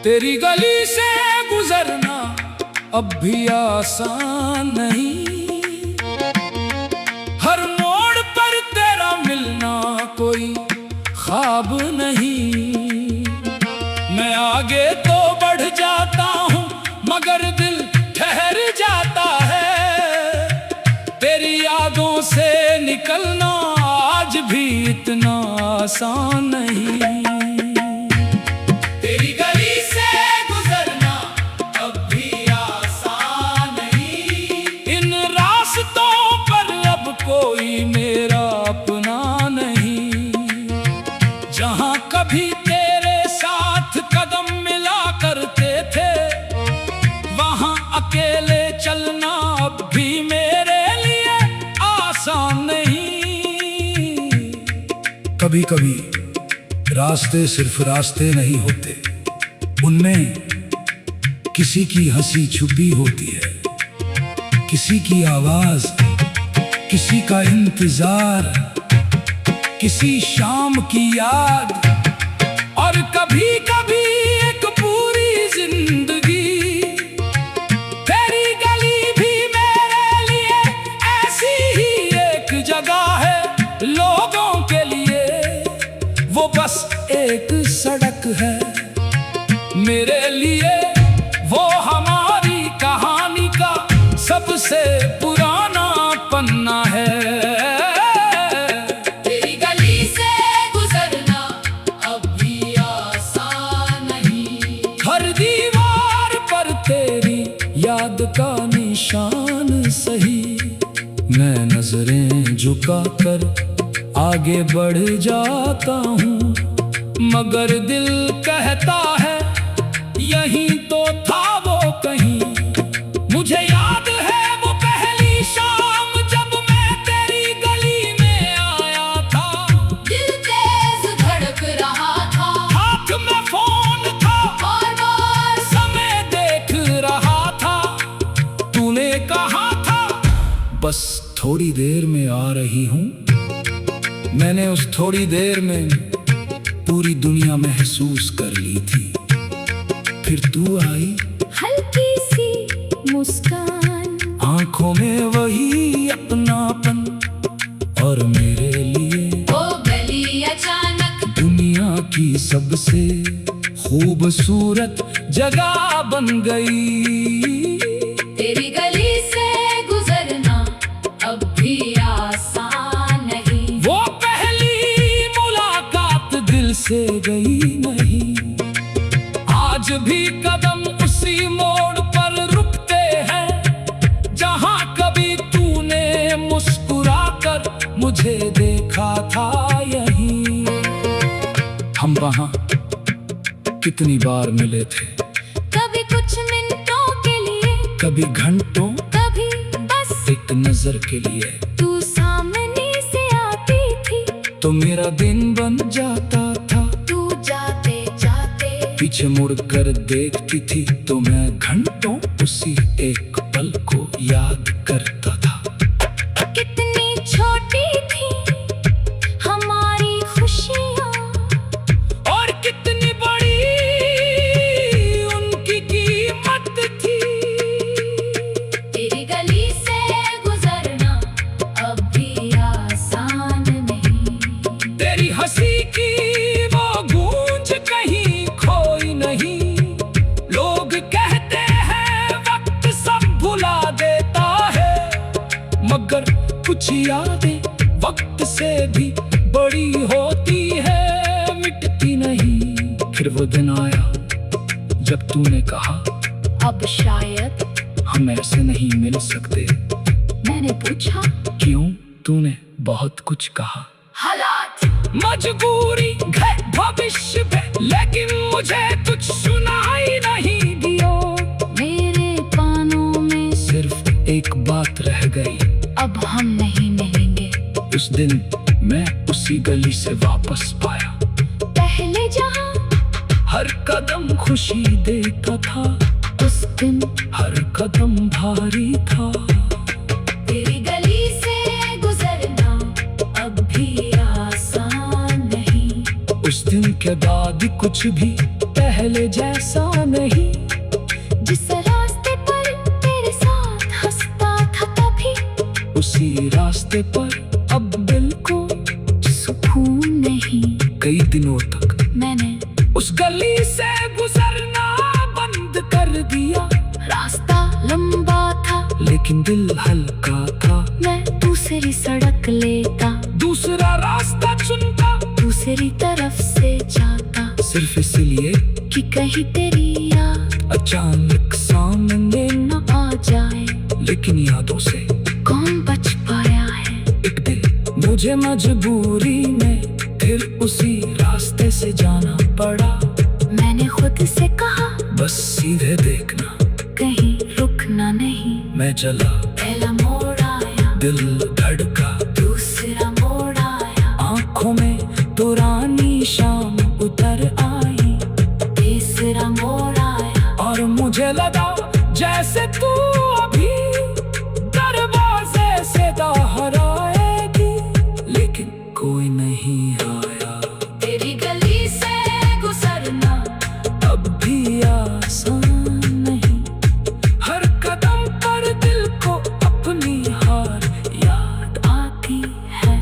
तेरी गली से गुजरना अब भी आसान नहीं। हर मोड़ पर तेरा मिलना कोई ख्वाब नहीं। मैं आगे तो बढ़ जाता हूँ मगर दिल ठहर जाता है। तेरी यादों से निकलना आज भी इतना आसान नहीं। तेरी गली से गुजरना अब भी आसान नहीं। इन रास्तों पर अब कोई मेरा अपना नहीं। जहाँ कभी तेरे साथ कदम मिला करते थे वहाँ अकेले चलना अब भी मेरे लिए आसान नहीं। कभी कभी रास्ते सिर्फ रास्ते नहीं होते, उनमें किसी की हंसी छुपी होती है, किसी की आवाज, किसी का इंतजार, किसी शाम की याद और कभी कभी एक पूरी जिंदगी। तेरी गली भी मेरे लिए ऐसी ही एक जगह है। लोगों के लिए वो बस एक सड़क है, मेरे लिए वो हमारी कहानी का सबसे पुराना पन्ना है। तेरी गली से गुजरना अब भी आसान नहीं। हर दीवार पर तेरी याद का निशान सही। मैं नजरें झुकाकर आगे बढ़ जाता हूँ मगर दिल कहता है यहीं तो था वो कहीं। मुझे याद है वो पहली शाम जब मैं तेरी गली में आया था। दिल तेज धड़क रहा था, हाथ में फोन था और समय देख रहा था। तूने कहा था बस थोड़ी देर में आ रही हूँ। मैंने उस थोड़ी देर में पूरी दुनिया महसूस कर ली थी। फिर तू आई, हल्की सी मुस्कान, आंखों में वही अपनापन और मेरे लिए वो गली अचानक दुनिया की सबसे खूबसूरत जगह बन गई। तेरी गली से गुजरना अब भी आसान नहीं। वो पहली मुलाकात दिल से गई नहीं। आज भी कदम उसी मोड़ पर रुकते हैं जहां कभी तूने मुस्कुराकर मुझे देखा था। यहीं हम वहां कितनी बार मिले थे, कभी कुछ मिनटों के लिए, कभी घंटों, कभी बस एक नजर के लिए। तू सामने से आती थी तो मेरा दिन बन जाता था। तू जाते जाते पीछे मुड़ कर देखती थी तो मैं घंटों उसी एक पल को याद करता था। कितनी छोटी थी हमारी खुशियाँ और कितनी बड़ी उनकी कीमत थी। तेरी गली से गुजरना अब भी आसान नहीं। तेरी हंसी की वो गूंज कहीं खोई नहीं। लोग कहते हैं वक्त सब भुला देता है मगर कुछ यादें वक्त से भी बड़ी होती है, मिटती नहीं। फिर वो दिन आया जब तूने कहा अब शायद हम ऐसे नहीं मिल सकते। मैंने पूछा क्यों? तूने बहुत कुछ कहा। हालात, मजबूरी है भविष्य पे, लेकिन मुझे कुछ सुनाई नहीं दिया। मेरे कानों में सिर्फ एक बात रह गई, अब हम नहीं मिलेंगे। उस दिन मैं उसी गली से वापस पाया। पहले जहाँ हर कदम खुशी देता था, उस दिन हर कदम भारी था। तेरी गली से गुजरना अब भी आसान नहीं। उस दिन के बाद कुछ भी पहले जैसा नहीं। जिस रास्ते पर तेरे साथ हंसता था तभी, उसी रास्ते पर अब दिल को सुकून नहीं। कई दिनों तक मैंने उस गली से गुजरना बंद कर दिया। रास्ता लंबा था लेकिन दिल हल्का था। मैं दूसरी सड़क लेता, दूसरा रास्ता चुनता, दूसरी तरफ से जाता, सिर्फ इसलिए कि कहीं तेरी याद अचानक सामने न आ जाए। लेकिन यादों से कौन बच पाया है? एक दिन मुझे मजबूरी में फिर उसी रास्ते से जाना पड़ा। मैंने खुद से कहा बस सीधे देखना, कहीं रुकना नहीं। मैं चला, पहला मोड़ आया, दिल धड़का, दूसरा मोड़ आया, आंखों में पुरानी शाम उतर आई। तीसरा मोड़ आया, और मुझे लगा जैसे तू अभी दरवाजे से बाहर आएगी, लेकिन कोई नहीं आया। तेरी गली से गुजरना अब भी आसान नहीं। हर कदम पर दिल को अपनी हार याद आती है।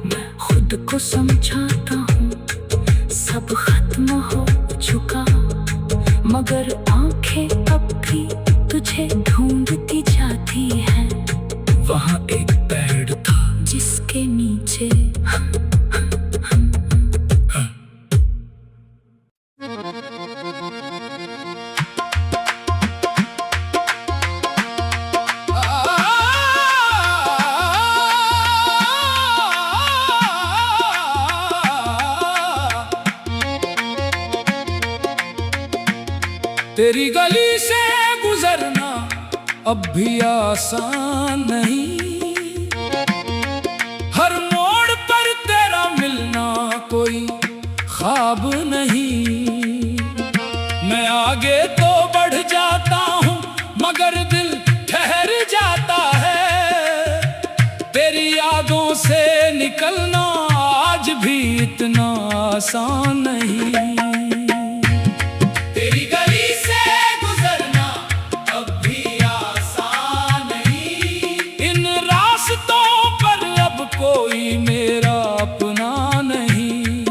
मैं खुद को समझाता हूँ सब खत्म हो चुका, मगर आंखें अब भी तुझे ढूंढती जाती हैं। वहाँ एक पेड़ था जिसके नीचे तेरी गली से गुजरना अब भी आसान नहीं। हर मोड़ पर तेरा मिलना कोई ख्वाब नहीं। मैं आगे तो बढ़ जाता हूँ मगर दिल ठहर जाता है। तेरी यादों से निकलना आज भी इतना आसान नहीं। तेरी गली से गुजरना अब भी आसान नहीं। इन रास्तों पर अब कोई मेरा अपना नहीं।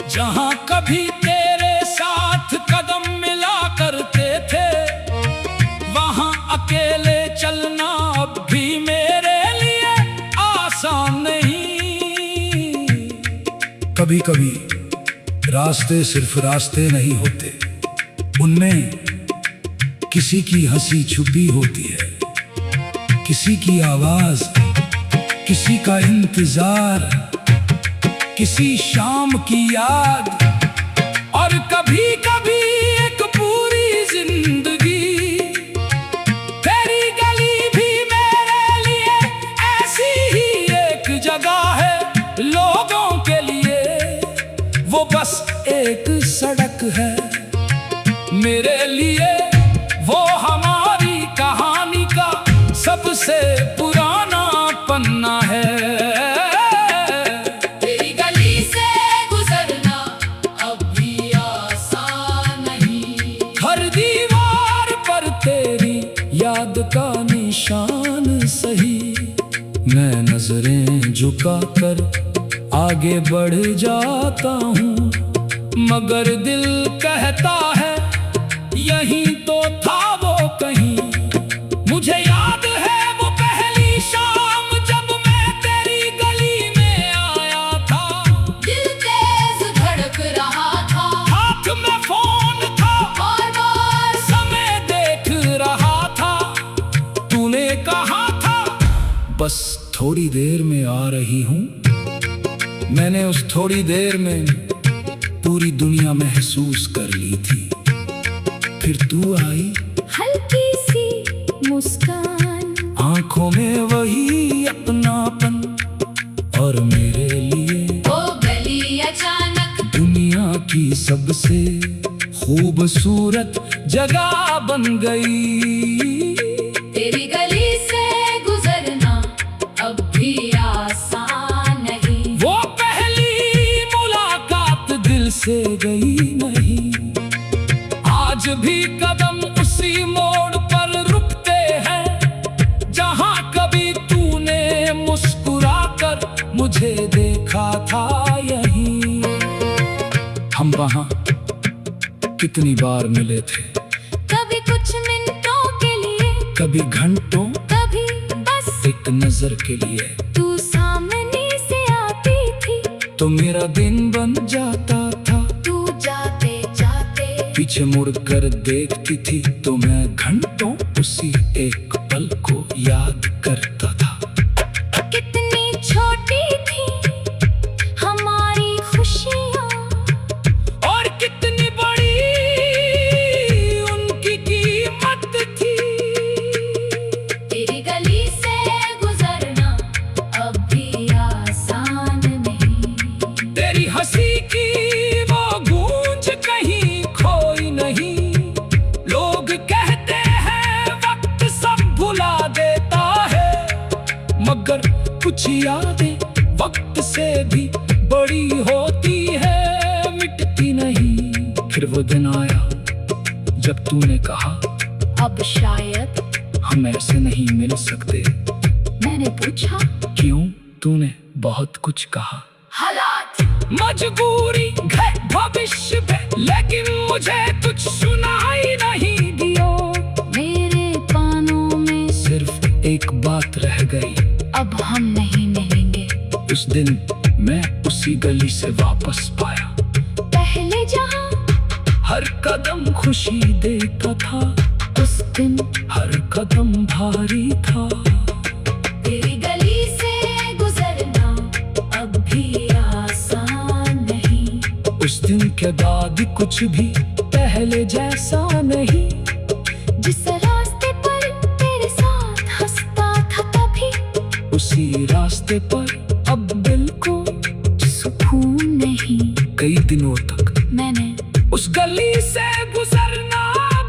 जहाँ कभी तेरे साथ कदम मिला करते थे, वहाँ अकेले चलना अब भी मेरे लिए आसान नहीं। कभी कभी रास्ते सिर्फ रास्ते नहीं होते, उनमें किसी की हंसी छुपी होती है, किसी की आवाज, किसी का इंतजार, किसी शाम की याद, और कभी कभी एक पूरी जिंदगी। तेरी गली भी मेरे लिए ऐसी ही एक जगह है। लोगों के लिए वो बस एक सड़क है, मेरे लिए वो हमारी कहानी का सबसे पुराना पन्ना है। तेरी गली से गुजरना अब भी आसान नहीं। हर दीवार पर तेरी याद का निशान सही। मैं नजरें झुकाकर आगे बढ़ जाता हूँ, मगर दिल कहता है यहीं तो था वो कहीं। मुझे याद है वो पहली शाम जब मैं तेरी गली में आया था। दिल तेज धड़क रहा था, हाथ में फोन था, बार समय देख रहा था। तूने कहा था बस थोड़ी देर में आ रही हूँ। मैंने उस थोड़ी देर में पूरी दुनिया महसूस कर ली थी। फिर तू आई, हल्की सी मुस्कान, आंखों में वही अपनापन, और मेरे लिए वो गली अचानक दुनिया की सबसे खूबसूरत जगह बन गई। तेरी गली से गुजरना अब भी आसान नहीं। वो पहली मुलाकात दिल से गई नहीं। आज भी कदम उसी मोड़ पर रुकते हैं जहां कभी तूने मुस्कुराकर मुझे देखा था। यहीं हम वहां कितनी बार मिले थे, कभी कुछ मिनटों के लिए, कभी घंटों, कभी बस एक नजर के लिए। तू सामने से आती थी तो मेरा दिन बन जाता था। तू जाते जाते पीछे मुड़ कर देखती थी तो मैं घंटों उसी एक पल को याद करता था। कितनी छोटी थी हमारी खुशियाँ, और कितनी बड़ी उनकी कीमत थी। तेरी गली से गुजरना अब भी आसान नहीं। तेरी हंसी की वो गूंज कहीं खोई नहीं। लोग कहते हैं वक्त सब भुला देता है, मगर कुछ यादें वक्त से भी बड़ी होती है, मिटती नहीं। फिर वो दिन आया जब तूने कहा अब शायद हम ऐसे नहीं मिल सकते। मैंने पूछा क्यों? तूने बहुत कुछ कहा। हालात, मजबूरी है, भविष्य है, लेकिन मुझे कुछ सुनाई नहीं दिया। मेरे कानों में सिर्फ एक बात रह गई, अब हम नहीं मिलेंगे। उस दिन मैं उसी गली से वापस पाया। पहले जहां हर कदम खुशी देता था, उस दिन हर कदम भारी था। तेरी गली से गुजरना अब भी आसान नहीं। उस दिन के बाद कुछ भी पहले जैसा नहीं। जिस रास्ते पर तेरे साथ हंसता था तभी, उसी रास्ते पर अब दिल को सुकून नहीं। कई दिनों तक मैंने उस गली से गुजरना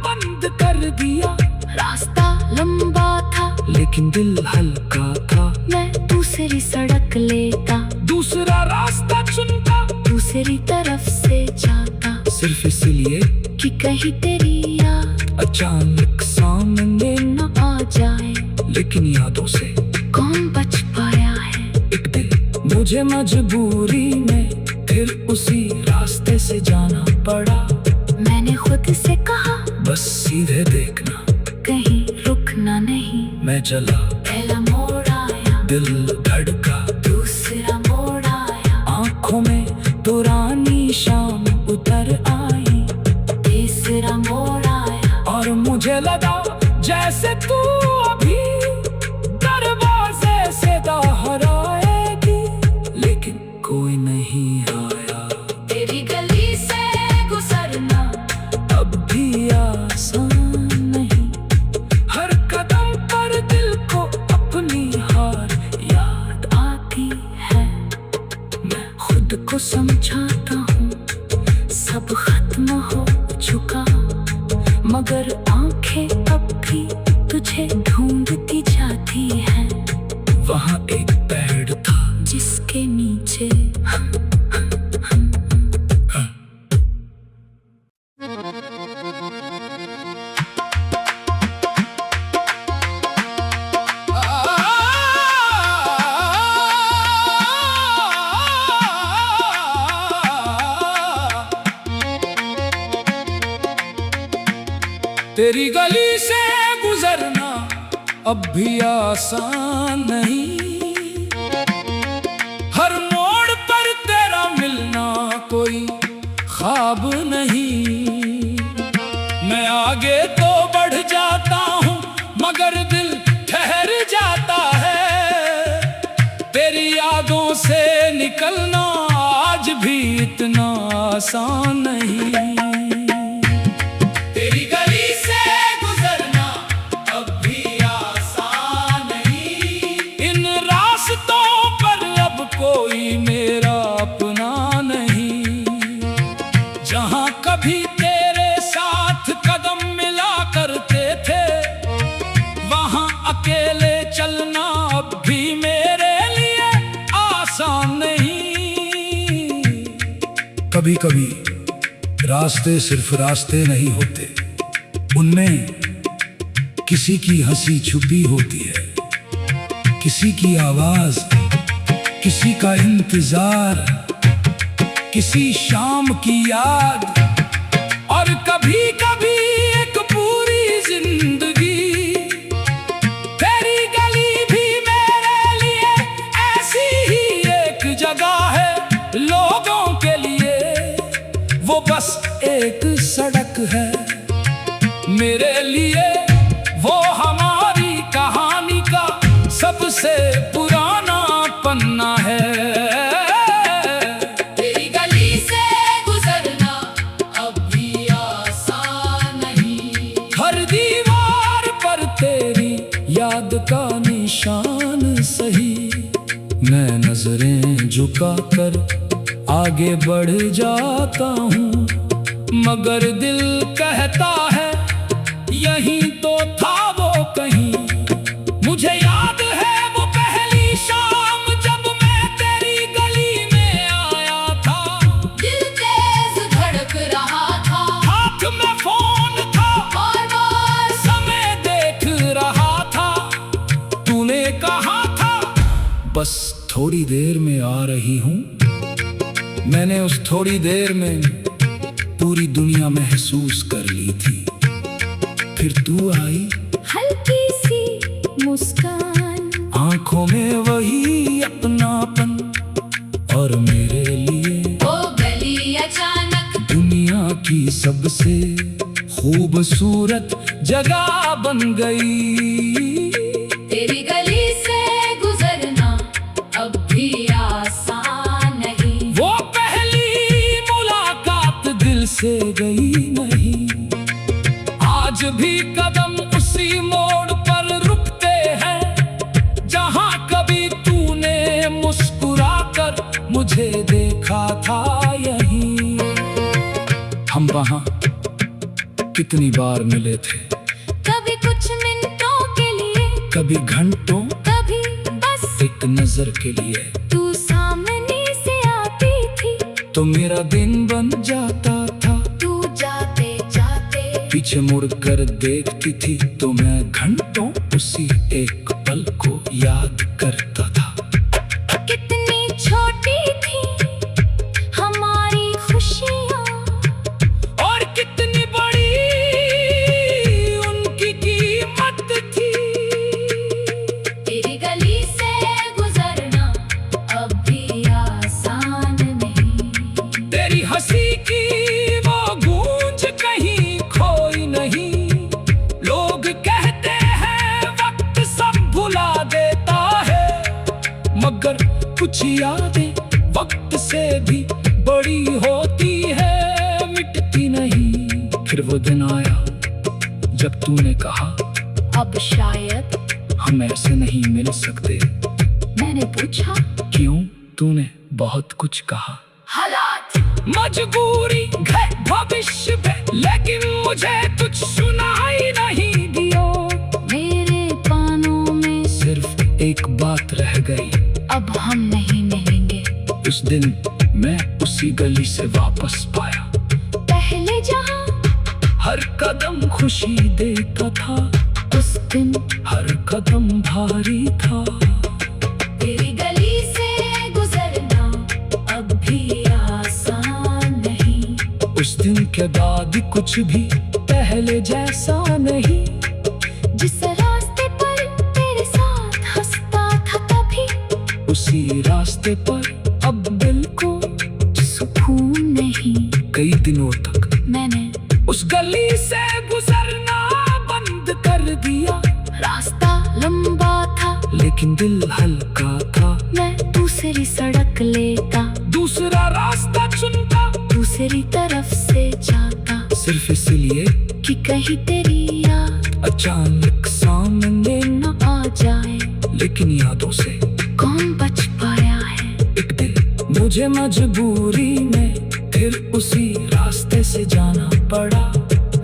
बंद कर दिया। रास्ता लंबा था लेकिन दिल हल्का था। मैं दूसरी सड़क लेता, दूसरा रास्ता चुनता, दूसरी तरफ से जाता, सिर्फ इसलिए कि कहीं तेरी याद अचानक सामने न आ जाए। लेकिन यादों से कौन बच पाया है? एक दिन मुझे मजबूरी में फिर उसी रास्ते से जाना पड़ा। मैंने खुद से कहा बस सीधे देखना, कहीं रुकना नहीं। मैं चला, पहला मोड़ आया, दिल धड़का, दूसरा मोड़ आया, आंखों में पुरानी शाम उतर आई। तीसरा मोड़ आया, और मुझे लगा जैसे तू अभी दरवाजे से बाहर आएगी, लेकिन कोई नहीं आया। तेरी गली से गुजरना अब भी आसान नहीं। हर कदम पर दिल को अपनी हार याद आती है। मैं खुद को समझाता हूँ सब खत्म हो चुका, मगर आंखें अब भी तुझे ढूंढती जाती हैं। वहाँ एक पेड़ था जिसके नीचे तेरी गली से गुजरना अब भी आसान नहीं। हर मोड़ पर तेरा मिलना कोई ख्वाब नहीं। मैं आगे तो बढ़ जाता हूँ मगर दिल ठहर जाता है। तेरी यादों से निकलना आज भी इतना आसान नहीं। तेरी गली से गुजरना अब भी आसान नहीं। इन रास्तों पर अब कोई मेरा अपना नहीं। जहाँ कभी तेरे साथ कदम मिला करते थे, वहाँ अकेले चलना अब भी मेरे लिए आसान नहीं। कभी कभी रास्ते सिर्फ रास्ते नहीं होते, उनमें किसी की हंसी छुपी होती है, किसी की आवाज, किसी का इंतजार, किसी शाम की याद, और कभी कभी एक पूरी जिंदगी। तेरी गली भी मेरे लिए ऐसी ही एक जगह है, लोगों के लिए वो बस एक सड़क है, मेरे लिए वो हमारी कहानी का सबसे पुराना पन्ना है। तेरी गली से गुजरना अब भी आसान नहीं, हर दीवार पर तेरी याद का निशान सही। मैं नजरें झुकाकर आगे बढ़ जाता हूँ, मगर दिल कहता है यहीं तो था वो कहीं। मुझे याद है वो पहली शाम जब मैं तेरी गली में आया था, दिल तेज धड़क रहा था, हाथ में फोन था और बार समय देख रहा था। तूने कहा था बस थोड़ी देर में आ रही हूँ, मैंने उस थोड़ी देर में पूरी दुनिया महसूस कर ली थी। फिर तू आई, हल्की सी मुस्कान, आंखों में वही अपनापन, और मेरे लिए वो गली अचानक दुनिया की सबसे खूबसूरत जगह बन गई। तेरी गली से गुजरना अब भी आसान नहीं, वो पहली मुलाकात दिल से गई नहीं। आज भी कदम उसी मोड़ पर रुकते हैं, जहां कभी तूने मुस्कुराकर मुझे देखा था। यहीं हम वहां कितनी बार मिले थे, कभी कुछ मिनटों के लिए, कभी घंटों, कभी बस एक नजर के लिए। तू सामने से आती थी तो मेरा दिन बन जाता था, तू जाते जाते पीछे मुड़ कर देखती थी तो मैं घंटों उसी एक पल को याद करता था। कितनी छोटी थी हमारी खुशियाँ, और कितनी बड़ी उनकी कीमत थी। तेरी गली से गुजरना अब भी आसान नहीं, तेरी हंसी की वो गूंज कहीं खोई नहीं। लोग कहते हैं वक्त सब भुला देता है, मगर कुछ यादें वक्त से भी बड़ी होती है, मिटती नहीं। फिर वो दिन आया जब तूने कहा अब शायद हम ऐसे नहीं मिल सकते। मैंने पूछा क्यों? तूने बहुत कुछ कहा, हालात, मजबूरी, घर, भविष्य पे, लेकिन मुझे कुछ सुनाई नहीं दिया। मेरे कानों में सिर्फ एक बात रह गई, अब हम नहीं मिलेंगे। उस दिन मैं उसी गली से वापस पाया, पहले जहाँ हर कदम खुशी देता था, उस दिन हर कदम भारी था। तेरी गली से गुजरना अब भी आसान नहीं, उस दिन के बाद कुछ भी पहले जैसा नहीं। जिस रास्ते पर तेरे साथ हंसता था कभी, उसी रास्ते पर अब दिल को सुकून नहीं। कई दिनों तक मैंने उस गली से गुजरना बंद कर दिया। रास्ता लंबा था लेकिन दिल हल्का था, मैं दूसरी सड़क लेता, दूसरा रास्ता चुनता, दूसरी तरफ से जाता, सिर्फ इसलिए कि कहीं तेरी याद अचानक सामने न आ जाए। लेकिन यादों से कौन बच पाया है? एक दिन मुझे मजबूरी में फिर उसी रास्ते से जाना पड़ा।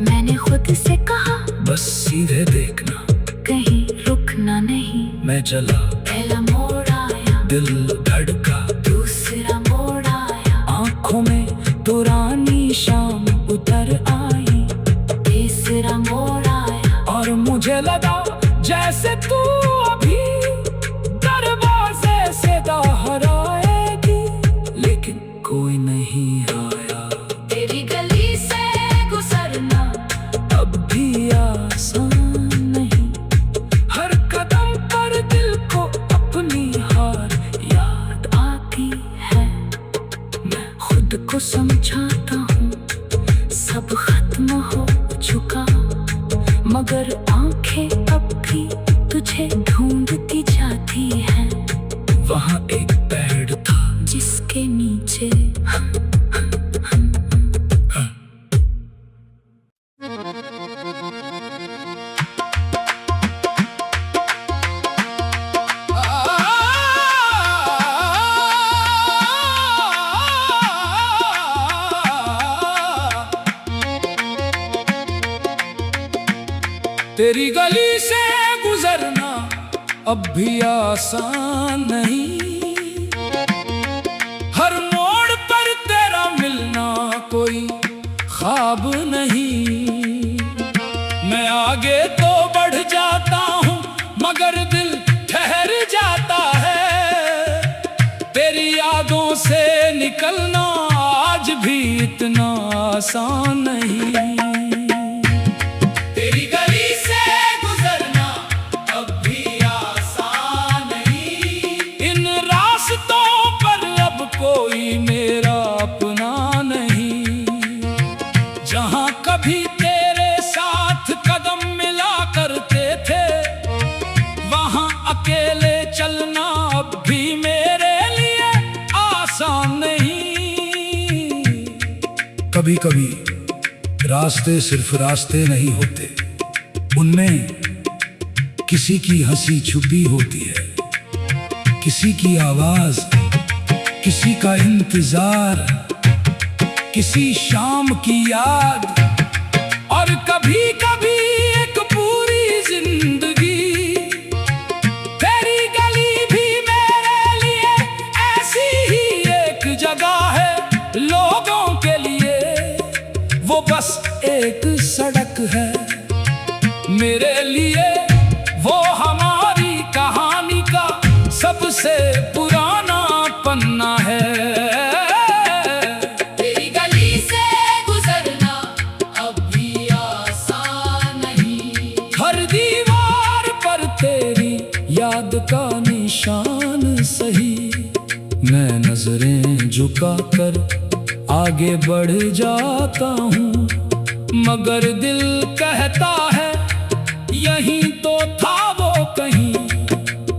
मैंने खुद से कहा बस सीधे देखना, कहीं रुकना नहीं। मैं चला, पहला मोड़ आया, दिल धड़का, दूसरा मोड़ आया, आंखों में पुरानी शाम उतर आई, तीसरा मोड़ आया और मुझे लगा जैसे तू अभी दरवाजे से बाहर आएगी, लेकिन कोई नहीं आया। तेरी गली से गुजरना अब भी आसान नहीं, हर कदम पर दिल को अपनी हार याद आती है। मैं खुद को समझाता हूँ सब खत्म हो चुका, मगर आंखें अब भी तुझे ढूंढती जाती हैं। वहाँ एक पेड़ था जिसके नीचे तेरी गली से गुजरना अब भी आसान नहीं, हर मोड़ पर तेरा मिलना कोई ख्वाब नहीं। मैं आगे तो बढ़ जाता हूँ मगर दिल ठहर जाता है, तेरी यादों से निकलना आज भी इतना आसान नहीं। कोई मेरा अपना नहीं, जहां कभी तेरे साथ कदम मिला करते थे, वहां अकेले चलना अब भी मेरे लिए आसान नहीं। कभी कभी रास्ते सिर्फ रास्ते नहीं होते, उनमें किसी की हंसी छुपी होती है, किसी की आवाज, किसी का इंतजार, किसी शाम की याद, और कभी कभी एक पूरी जिंदगी। तेरी गली भी मेरे लिए ऐसी ही एक जगह है, लोगों के लिए वो बस एक सड़क है, मेरे लिए वो हमारी कहानी का सबसे पुराना पन्ना है। तेरी गली से गुजरना अब भी आसान नहीं, हर दीवार पर तेरी याद का निशान सही। मैं नजरें झुकाकर आगे बढ़ जाता हूँ, मगर दिल कहता है यहीं तो था वो कहीं।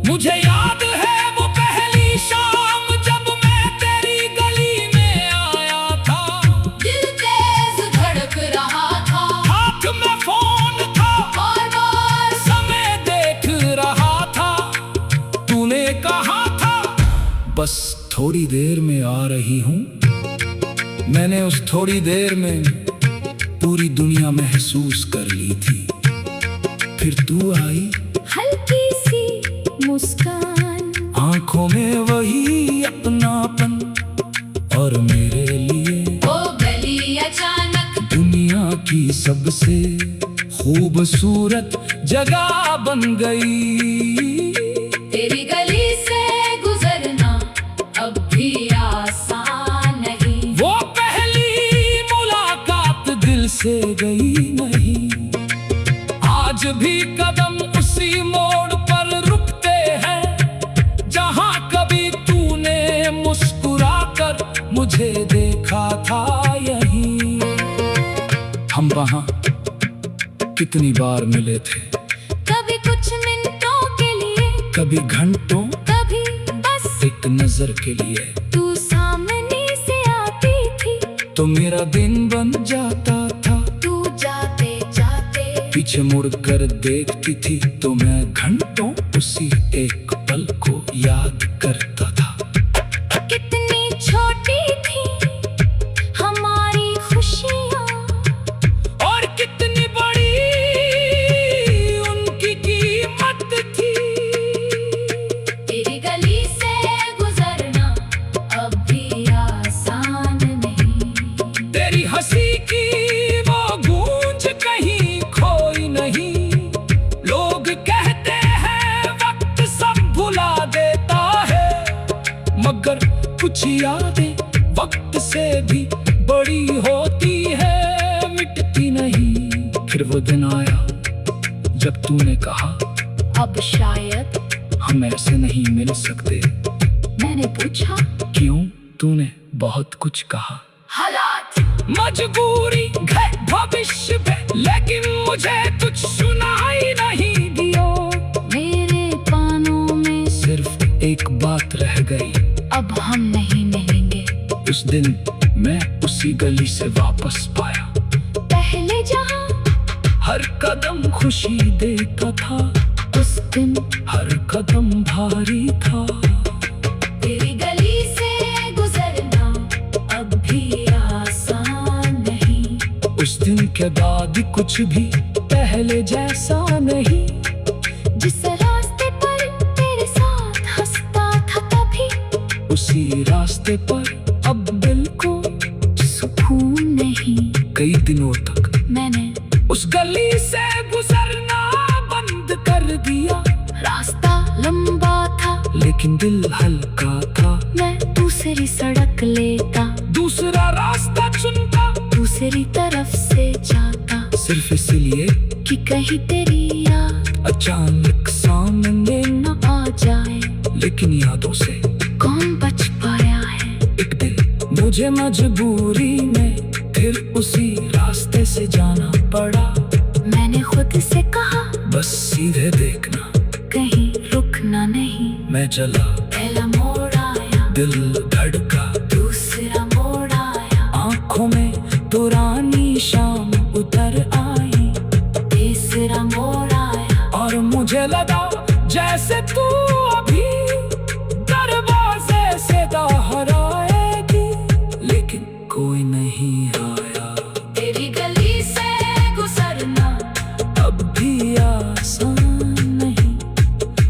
मुझे याद है वो पहली शाम जब मैं तेरी गली में आया था, दिल तेज धड़क रहा था, हाथ में फोन था और समय देख रहा था। तूने कहा था बस थोड़ी देर में आ रही हूँ, मैंने उस थोड़ी देर में पूरी दुनिया महसूस कर ली थी। फिर तू आई, हल्की सी मुस्कान, आंखों में वही अपनापन, और मेरे लिए वो गली अचानक दुनिया की सबसे खूबसूरत जगह बन गई। तेरी गली से गुजरना अब भी आसान नहीं, वो पहली मुलाकात दिल से गई नहीं, आज भी कदम उसी मोड़ पर रुकते हैं, जहां कभी तूने मुस्कुराकर मुझे देखा था यहीं। हम वहां कितनी बार मिले थे, कभी कुछ मिनटों के लिए, कभी घंटों, कभी बस एक नजर के लिए। तू सामने से आती थी तो मेरा दिन बन जाता था, तू जाते जाते पीछे मुड़ कर देखती थी तो मैं घंटों उसी एक पल को याद करता था। कितनी छोटी थी हमारी खुशियाँ, और कितनी बड़ी उनकी कीमत थी। तेरी गली से गुजरना अब भी आसान नहीं, वो दिन आया जब तूने कहा अब शायद हम ऐसे नहीं मिल सकते। मैंने पूछा क्यों? तूने बहुत कुछ कहा। हालात, मजबूरी, घर, भविष्य में, लेकिन मुझे कुछ सुनाई नहीं दिया। मेरे कानों में सिर्फ एक बात रह गई, अब हम नहीं मिलेंगे। उस दिन मैं उसी गली से वापस पाया। पहले जहां हर कदम खुशी देता था, उस दिन हर कदम भारी था। तेरी गली से गुजरना अब भी आसान नहीं। उस दिन के बाद कुछ भी पहले जैसा नहीं। जिस रास्ते पर तेरे साथ हंसता था तभी, उसी रास्ते पर अब दिल को सुकून नहीं। कई दिनों तक मैंने उस गली से गुजरना बंद कर दिया। रास्ता लंबा था लेकिन दिल हल्का था। मैं दूसरी सड़क लेता, दूसरा रास्ता चुनता, दूसरी तरफ से जाता, सिर्फ इसलिए कि कहीं तेरी याद अचानक सामने न आ जाए। लेकिन यादों से कौन बच पाया है? एक दिन मुझे मजबूरी में फिर उसी रास्ते से जाना पड़ा। मैंने खुद से कहा बस सीधे देखना, कहीं रुकना नहीं। मैं चला, पहला मोड़ आया, दिल धड़का, दूसरा मोड़ आया, आंखों में पुरानी शाम उतर आई। तीसरा मोड़ आया, और मुझे लगा जैसे तू अभी दरवाजे से बाहर आएगी, लेकिन कोई नहीं आया। तेरी गली से गुजरना अब भी आसान नहीं।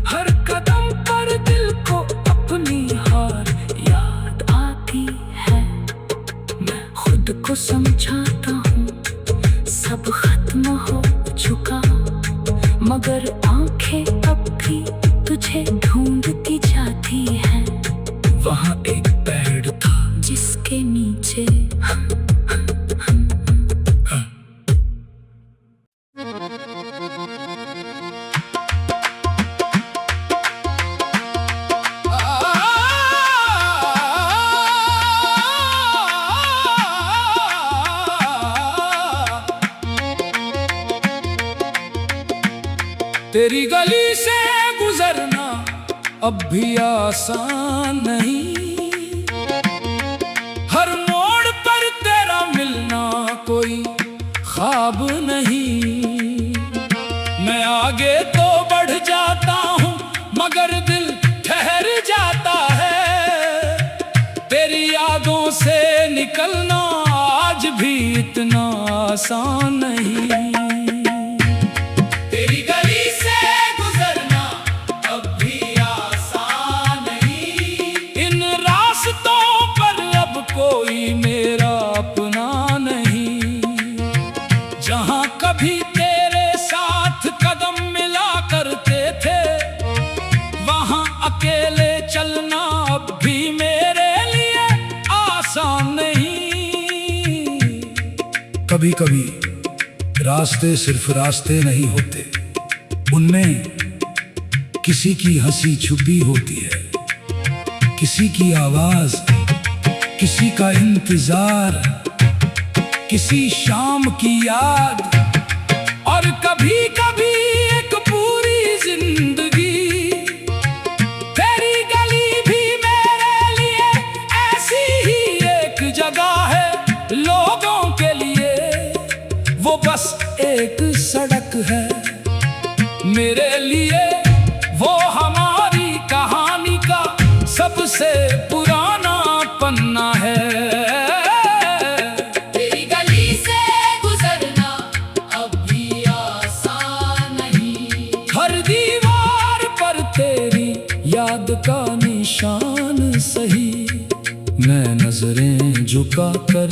हर कदम पर दिल को अपनी हार याद आती है। मैं खुद को समझाता हूँ सब खत्म हो चुका, मगर आंखें अब भी तुझे ढूंढती जाती हैं। वहाँ एक पेड़ था जिसके नीचे तेरी गली से गुजरना अब भी आसान नहीं। हर मोड़ पर तेरा मिलना कोई ख्वाब नहीं। मैं आगे तो बढ़ जाता हूँ मगर दिल ठहर जाता है। तेरी यादों से निकलना आज भी इतना आसान नहीं। तेरी गली से गुजरना अब भी आसान नहीं। इन रास्तों पर अब कोई मेरा अपना नहीं। जहाँ कभी तेरे साथ कदम मिला करते थे, वहाँ अकेले चलना अब भी मेरे लिए आसान नहीं। कभी कभी रास्ते सिर्फ रास्ते नहीं होते, उनमें किसी की हंसी छुपी होती है, किसी की आवाज, किसी का इंतजार, किसी शाम की याद, और कभी कभी एक पूरी जिंदगी। तेरी गली भी मेरे लिए ऐसी ही एक जगह है। लोगों के लिए वो बस एक सड़क है, मेरे लिए वो हमारी कहानी का सबसे पुराना पन्ना है। तेरी गली से गुजरना अब भी आसान नहीं। हर दीवार पर तेरी याद का निशान सही। मैं नजरें झुकाकर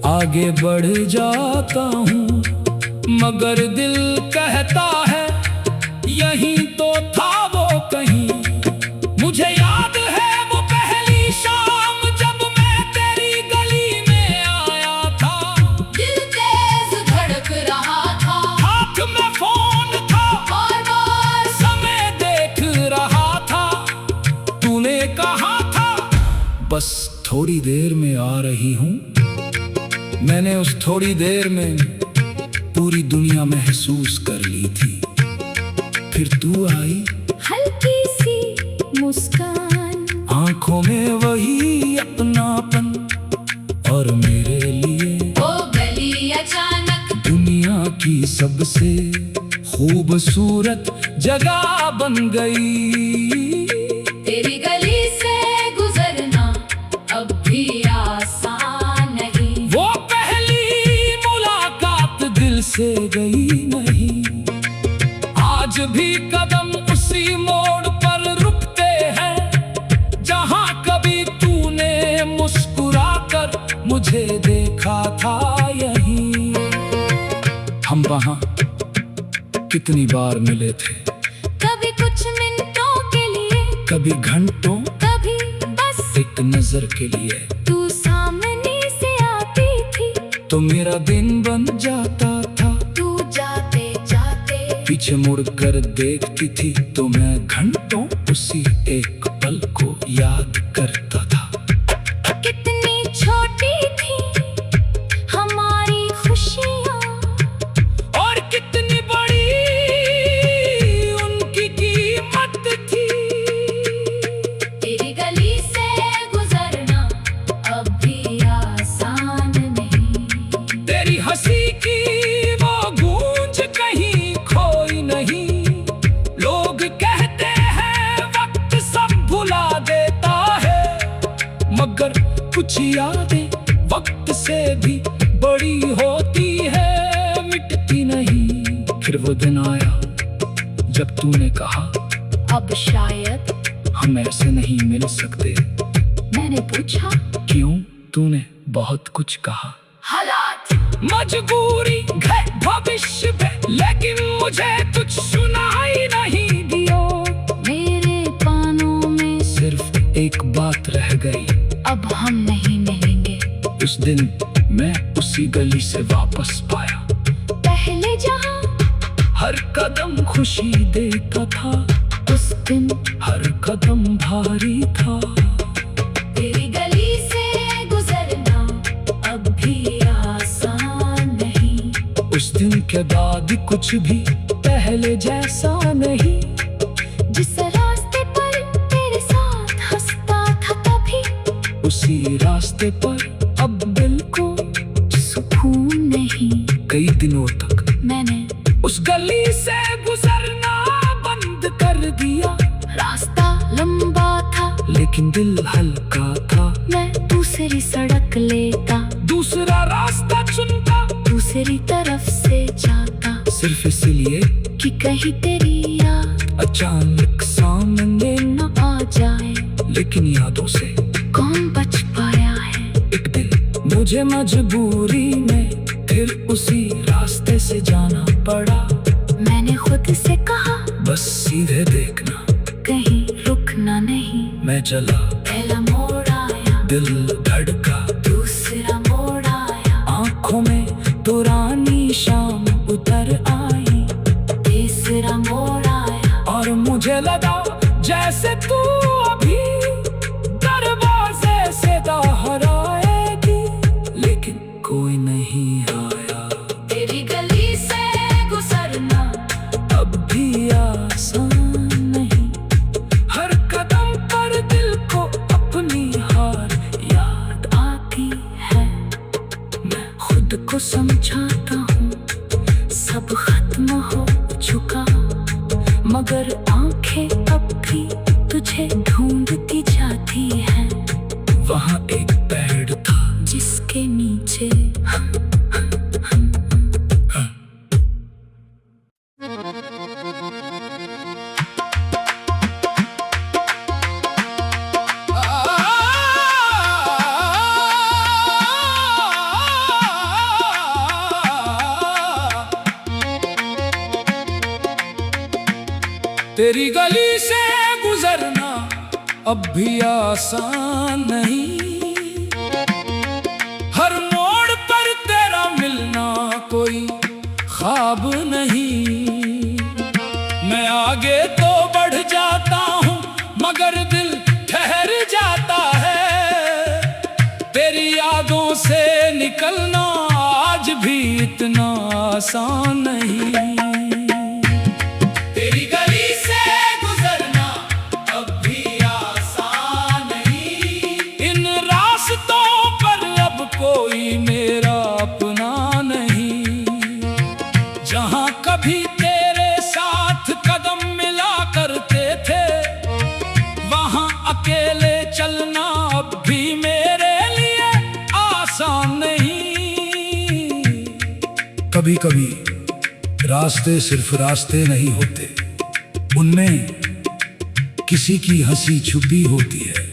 आगे बढ़ जाता हूँ, मगर दिल कहता है यहीं तो था वो कहीं। मुझे याद है वो पहली शाम जब मैं तेरी गली में आया था। दिल तेज धड़क रहा था, बस थोड़ी देर में आ रही हूँ। मैंने उस थोड़ी देर में पूरी दुनिया महसूस कर ली थी। फिर तू आई, हल्की सी मुस्कान, आंखों में वही अपनापन, और मेरे लिए वो गली अचानक दुनिया की सबसे खूबसूरत जगह बन गई। तेरी गली से गुजरना अब भी आसान नहीं। वो पहली मुलाकात दिल से गई नहीं। आज भी कदम उसी मोड़ पर रुकते हैं जहां कभी तूने मुस्कुरा कर मुझे देखा था। यहीं हम वहां कितनी बार मिले थे, कभी कुछ मिनटों के लिए, कभी घंटों, कभी बस एक नजर के लिए। तू सामने से आती थी तो मेरा दिन बन जाता था। तू जाते जाते पीछे मुड़ कर देखती थी तो मैं घंटों उसी एक पल को याद करता था। कितनी छोटी थी हमारी खुशियाँ, और कितनी बड़ी उनकी कीमत थी। तेरी गली से गुजरना अब भी आसान नहीं। तेरी हंसी की वो गूंज कहीं खोई नहीं। लोग कहते हैं वक्त सब भुला देता है, मगर कुछ यादें वक्त से भी बड़ी होती है, मिटती नहीं। फिर वो दिन आया जब तूने कहा अब शायद हम ऐसे नहीं मिल सकते। मैंने पूछा क्यों? तूने बहुत कुछ कहा। हालात, मजबूरी है भविष्य पे, लेकिन मुझे कुछ सुनाई नहीं दिया। मेरे कानों में सिर्फ एक बात रह गई, अब हम नहीं मिलेंगे। उस दिन मैं उसी गली से वापस पाया। पहले जहाँ हर कदम खुशी देता था, उस दिन हर कदम भारी था। तेरी गली से गुजरना अब भी आसान नहीं। उस दिन के बाद कुछ भी पहले जैसा नहीं। जिस रास्ते पर तेरे साथ हंसता था तभी, उसी रास्ते पर अब दिल को सुकून नहीं। कई दिनों तक मैंने उस गली से गुजरना बंद कर दिया। रास्ता लंबा था लेकिन दिल हल्का था। मैं दूसरी सड़क लेता, दूसरा रास्ता चुनता, दूसरी तरफ से जाता, सिर्फ इसलिए कि कहीं तेरी याद अचानक सामने न आ जाए। लेकिन यादों से कौन बच पाया है? एक दिन मुझे मजबूरी में फिर उसी रास्ते से जाना पड़ा। मैंने खुद से कहा बस सीधे देखना, कहीं रुकना नहीं। मैं चला, पहला मोड़ आया, दिल धड़का, दूसरा मोड़ आया, आंखों में पुरानी शाम उतर आई। तीसरा मोड़ आया, और मुझे लगा जैसे तू अभी दरवाजे से बाहर आएगी, लेकिन कोई नहीं आया। तेरी गली से गुजरना अब भी आसान नहीं। हर कदम पर दिल को अपनी हार याद आती है। मैं खुद को समझाता हूँ सब खत्म हो चुका, मगर आंखें अब भी तुझे ढूंढती जाती हैं। वहाँ एक पेड़ था जिसके नीचे तेरी गली से गुजरना अब भी आसान नहीं। हर मोड़ पर तेरा मिलना कोई ख्वाब नहीं। मैं आगे तो बढ़ जाता हूँ मगर दिल ठहर जाता है। आज भी इतना आसान नहीं। तेरी गली से गुजरना अब भी आसान नहीं। इन रास्तों पर अब कोई मेरा अपना नहीं। जहां कभी तेरे साथ कदम मिला करते थे, वहां अकेले चलना अब भी मेरे लिए आसान नहीं। कभी कभी रास्ते सिर्फ रास्ते नहीं होते, उनमें किसी की हंसी छुपी होती है,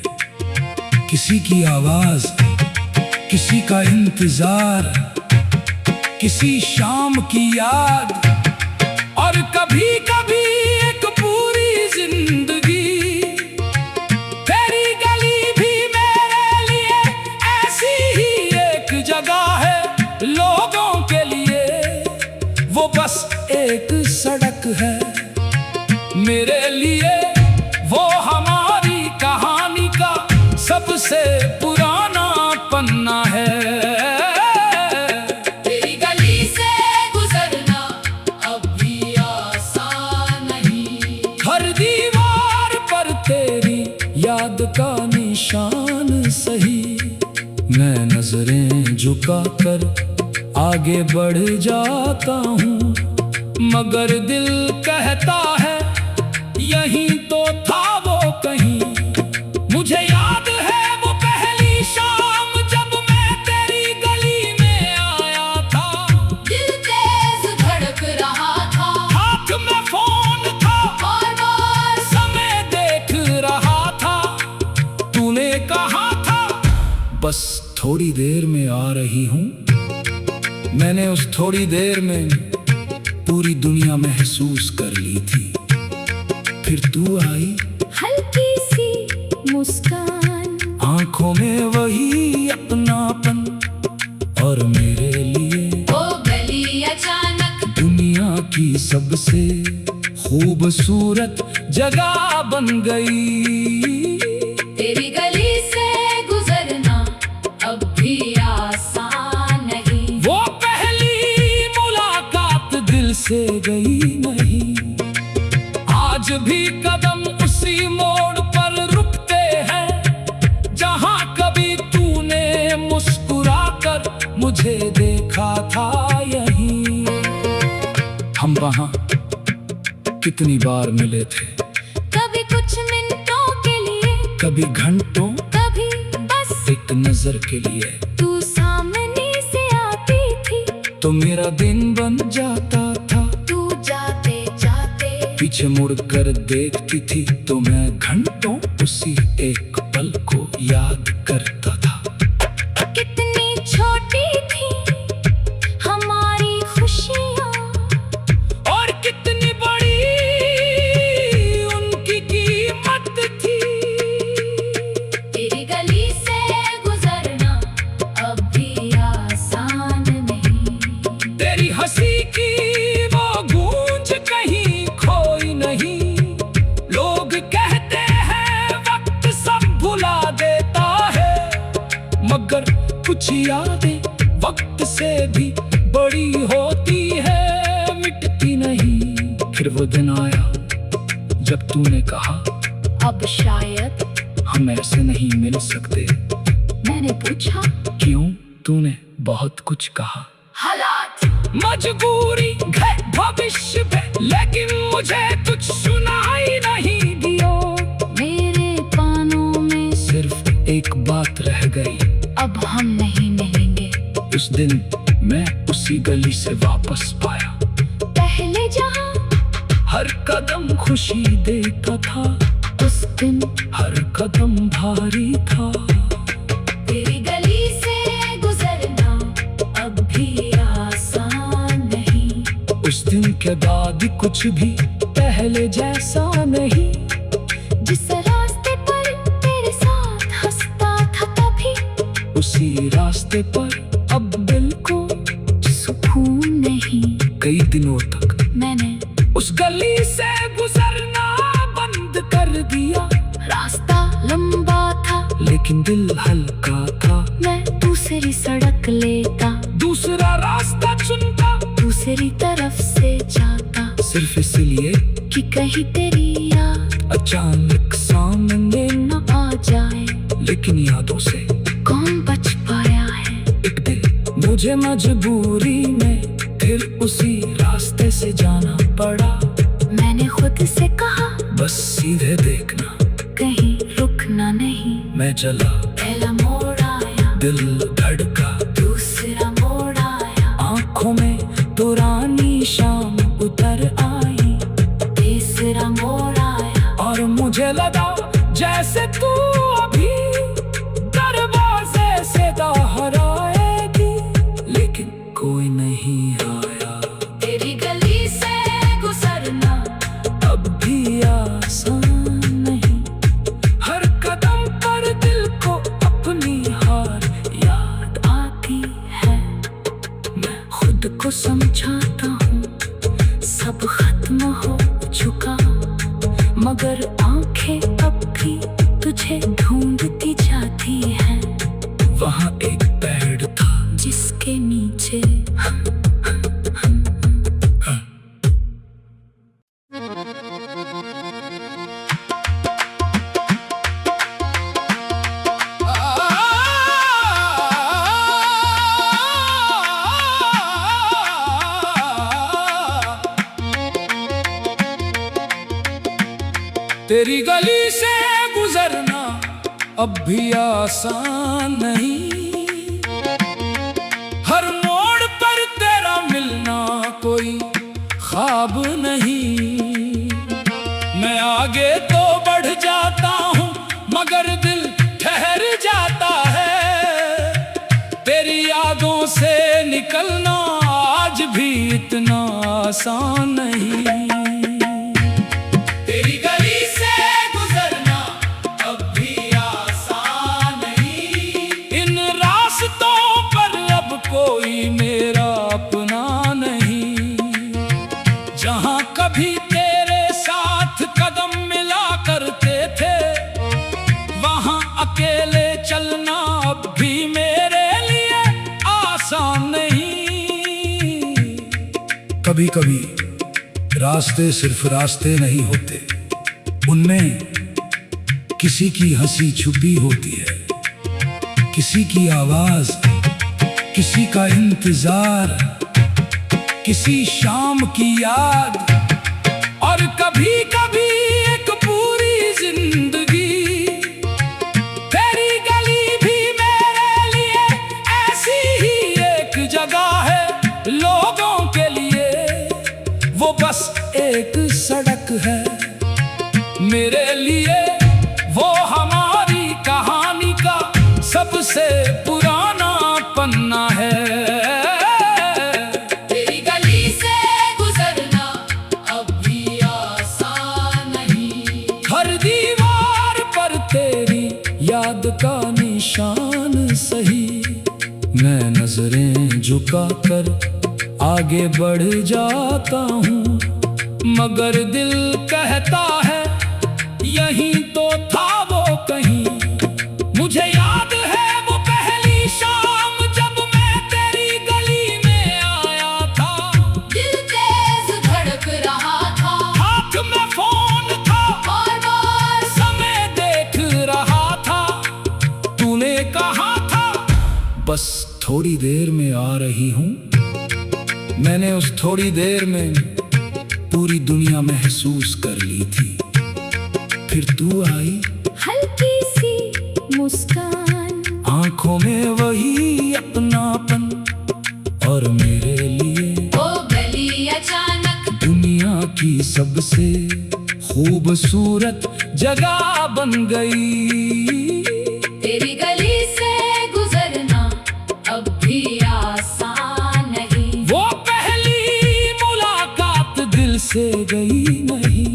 किसी की आवाज, किसी का इंतजार, किसी शाम की याद, और कभी कभी एक पूरी जिंदगी। तेरी गली भी मेरे लिए ऐसी ही एक जगह है। लोगों के लिए वो बस एक सड़क है, मेरे लिए वो हमारी कहानी का सबसे पुराना पन्ना है। तेरी गली से गुजरना अब भी आसान नहीं। हर दीवार पर तेरी याद का निशान सही। मैं नजरें झुकाकर आगे बढ़ जाता हूँ, मगर दिल कहता है यहीं तो था वो कहीं। मुझे याद है वो पहली शाम जब मैं तेरी गली में आया था। दिल तेज धड़क रहा था, हाथ में फोन था, बार समय देख रहा था। तूने कहा था बस थोड़ी देर में आ रही हूँ। मैंने उस थोड़ी देर में पूरी दुनिया महसूस कर ली थी। फिर तू आई, हल्की सी मुस्कान, आंखों में वही अपनापन, और मेरे लिए वो गली अचानक दुनिया की सबसे खूबसूरत जगह बन गई। तेरी गली से गुजरना अब भी आसान नहीं। वो पहली मुलाकात दिल से गई नहीं। आज भी कदम उसी मोड़ पर रुकते हैं, जहां कभी तूने मुस्कुराकर मुझे देखा था। यहीं हम वहां कितनी बार मिले थे, कभी कुछ मिनटों के लिए, कभी घंटों, कभी बस एक नजर के लिए। तू सामने से आती थी तो मेरा दिन बन जाता था। तू जाते जाते पीछे मुड़ कर देखती थी तो मैं घंटों उसी एक पल को याद करता था। कितनी छोटी थी हमारी खुशियाँ, और कितनी बड़ी उनकी कीमत थी। तेरी गली से गुजरना अब भी आसान नहीं। तेरी हंसी की वो गूंज कहीं खोई नहीं। लोग कहते हैं वक्त सब भुला देता है, मगर कुछ यादें वक्त से भी बड़ी होती है, मिटती नहीं। फिर वो दिन आया जब तूने कहा अब शायद हम ऐसे नहीं मिल सकते। मैंने पूछा क्यों? तूने बहुत कुछ कहा। हालात मजबूरी है भविष्य पे, लेकिन मुझे कुछ सुनाई नहीं दिया। मेरे कानों में सिर्फ एक बात रह गई, अब हम नहीं मिलेंगे। उस दिन मैं उसी गली से वापस पाया। पहले जहाँ हर कदम खुशी देता था, उस दिन हर कदम भारी था। तेरी गली से गुजरना अब भी आसान नहीं। उस दिन के बाद कुछ भी पहले जैसा नहीं। जिस रास्ते पर तेरे साथ हंसता था तभी, उसी रास्ते पर अब दिल को सुकून नहीं। कई दिनों तक मैंने उस गली से गुजरना बंद कर दिया। रास्ता लंबा था लेकिन दिल हल्का था। मैं दूसरी सड़क लेता। दूसरा रास्ता चुनता, दूसरी तरफ से जाता, सिर्फ इसलिए कि कहीं तेरी याद अचानक सामने न आ जाए। लेकिन यादों से कौन बच पाया है? एक दिन मुझे मजबूरी में फिर उसी रास्ते से जाना पड़ा। मैंने खुद से कहा बस सीधे देखना, कहीं रुकना नहीं। मैं चला, पहला मोड़ आया, दिल धड़का, दूसरा मोड़ आया, आंखों में पुरानी शाम उतर आई। तीसरा मोड़ आया, और मुझे लगा जैसे तू अभी दरवाजे से बाहर आएगी, लेकिन कोई नहीं आया। तेरी गली से गुजरना अब भी आसान नहीं, हर कदम पर दिल को अपनी हार याद आती है। मैं खुद को समझाता हूँ सब खत्म हो चुका, मगर आंखें अब भी तुझे ढूंढती जाती हैं। वहाँ एक पेड़ था जिसके नीचे तेरी गली से गुजरना अब भी आसान नहीं, हर मोड़ पर तेरा मिलना कोई ख्वाब नहीं। मैं आगे तो बढ़ जाता हूँ मगर दिल ठहर जाता है। तेरी यादों से निकलना आज भी इतना आसान नहीं। तेरी गली से गुजरना अब भी आसान नहीं, इन रास्तों पर अब कोई मेरा अपना नहीं। जहाँ कभी तेरे साथ कदम मिला करते थे, वहाँ अकेले चलना अब भी मेरे लिए आसान नहीं। कभी कभी रास्ते सिर्फ रास्ते नहीं होते, उनमें किसी की हंसी छुपी होती है, किसी की आवाज, किसी का इंतजार, किसी शाम की याद, और कभी कभी एक पूरी जिंदगी। तेरी गली भी मेरे लिए ऐसी ही एक जगह है, लोगों के लिए वो बस एक सड़क है, मेरे लिए वो हमारी कहानी का सबसे पुराना पन्ना है। तेरी गली से गुजरना अब भी आसान नहीं, हर दीवार पर तेरी याद का निशान सही। मैं नजरें झुकाकर आगे बढ़ जाता हूँ, मगर दिल कहता है यहीं तो था वो कहीं। मुझे याद है वो पहली शाम जब मैं तेरी गली में आया था। दिल तेज धड़क रहा था, हाथ में फोन था बार बार समय देख रहा था। तूने कहा था बस थोड़ी देर में आ रही हूँ। मैंने उस थोड़ी देर में पूरी दुनिया महसूस कर ली थी। फिर तू आई, हल्की सी मुस्कान, आंखों में वही अपनापन, और मेरे लिए वो गली अचानक दुनिया की सबसे खूबसूरत जगह बन गई। तेरी गली से गुजरना अब भी आसान नहीं, वो पहली मुलाकात दिल से गई नहीं।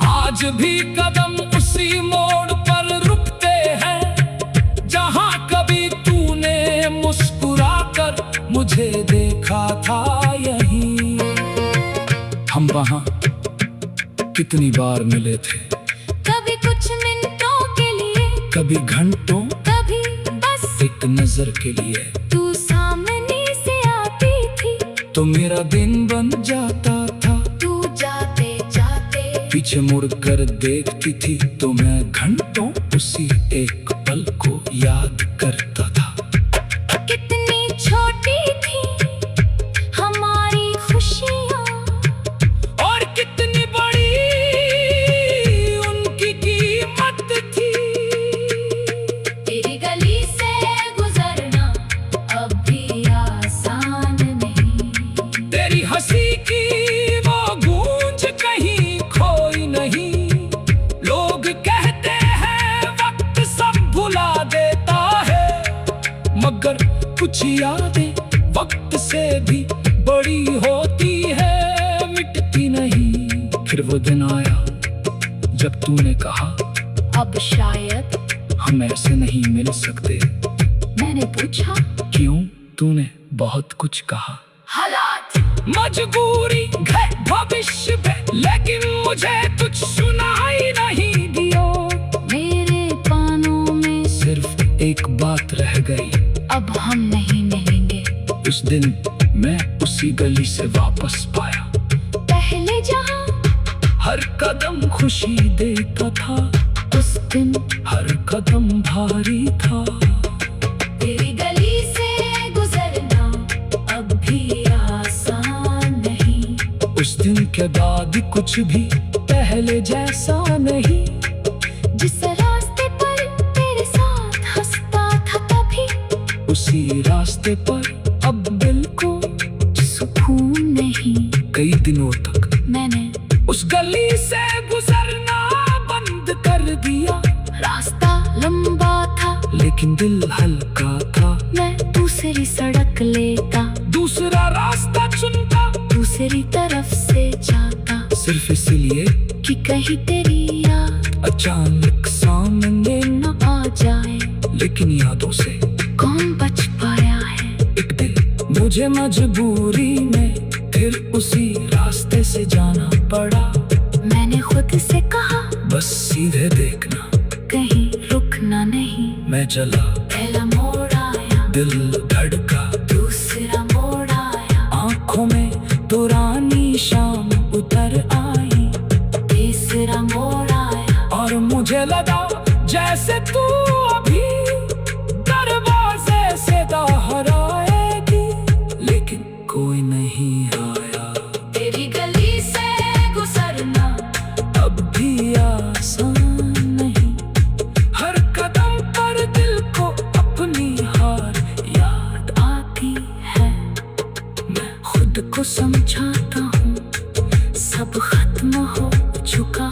आज भी कदम उसी मोड़ पर रुकते हैं, जहां कभी तूने मुस्कुराकर मुझे देखा था। यहीं हम वहां कितनी बार मिले थे, कभी कुछ मिनटों के लिए, कभी घंटों, कभी बस एक नजर के लिए। तू सामने से तो मेरा दिन बन जाता था। तू जाते जाते पीछे मुड़ कर देखती थी तो मैं घंटों उसी एक पल को याद करता था। कितनी छोटी थी हमारी खुशियाँ, और कितनी बड़ी उनकी कीमत थी। तेरी गली से गुजरना अब भी आसान नहीं। तेरी हंसी की वो गूंज कहीं खोई नहीं। लोग कहते हैं वक्त सब भुला देता है, मगर कुछ यादें वक्त से भी बड़ी होती है, मिटती नहीं। फिर वो दिन आया जब तूने कहा अब शायद हम ऐसे नहीं मिल सकते। मैंने पूछा क्यों? तूने बहुत कुछ कहा। हालात, मजबूरी है भविष्य पे, लेकिन मुझे कुछ सुनाई नहीं दिया। मेरे कानों में सिर्फ एक बात रह गई, अब हम नहीं मिलेंगे। उस दिन मैं उसी गली से वापस पाया। पहले जहाँ हर कदम खुशी देता था, उस दिन हर कदम भारी था। तेरी गली से गुजरना अब भी आसान नहीं। उस दिन के बाद कुछ भी पहले जैसा नहीं। जिस रास्ते पर तेरे साथ हंसता था तभी, उसी रास्ते पर अब दिल को सुकून नहीं। कई दिनों तक मैंने उस गली से गुजरना बंद कर दिया। रास्ता लंबा था लेकिन दिल हल्का था। मैं दूसरी सड़क लेता, दूसरा रास्ता चुनता, दूसरी तरफ से जाता, सिर्फ इसलिए कि कहीं तेरी याद अचानक सामने न आ जाए। लेकिन यादों से कौन बच पाया है? एक दिन मुझे मजबूरी में फिर उसी रास्ते से जाना पड़ा। मैंने खुद से कहा बस सीधे देखना, कहीं रुकना नहीं। मैं चला, पहला मोड़ आया, दिल धड़का, दूसरा मोड़ आया, आंखों में पुरानी शाम उतर आई। तीसरा मोड़ आया, और मुझे लगा जैसे तू अभी दरवाजे से बाहर आएगी, लेकिन कोई नहीं आया। तेरी गली से गुजरना अब भी आसान नहीं। हर कदम पर दिल को अपनी हार याद आती है। मैं खुद को समझाता हूँ सब खत्म हो चुका,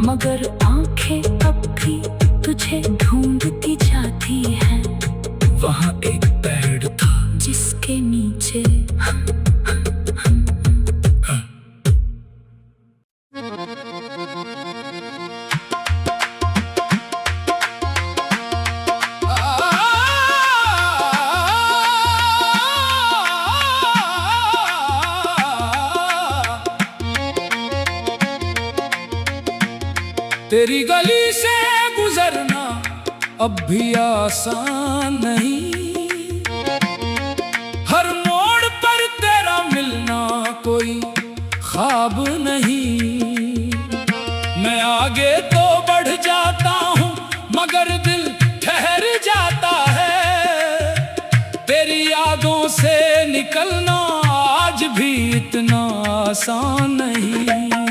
मगर आंखें अब भी तुझे ढूंढती जाती हैं। वहाँ एक पेड़ था जिसके नीचे तेरी गली से गुजरना अब भी आसान नहीं। हर मोड़ पर तेरा मिलना कोई ख्वाब नहीं। मैं आगे तो बढ़ जाता हूँ मगर दिल ठहर जाता है। तेरी यादों से निकलना आज भी इतना आसान नहीं।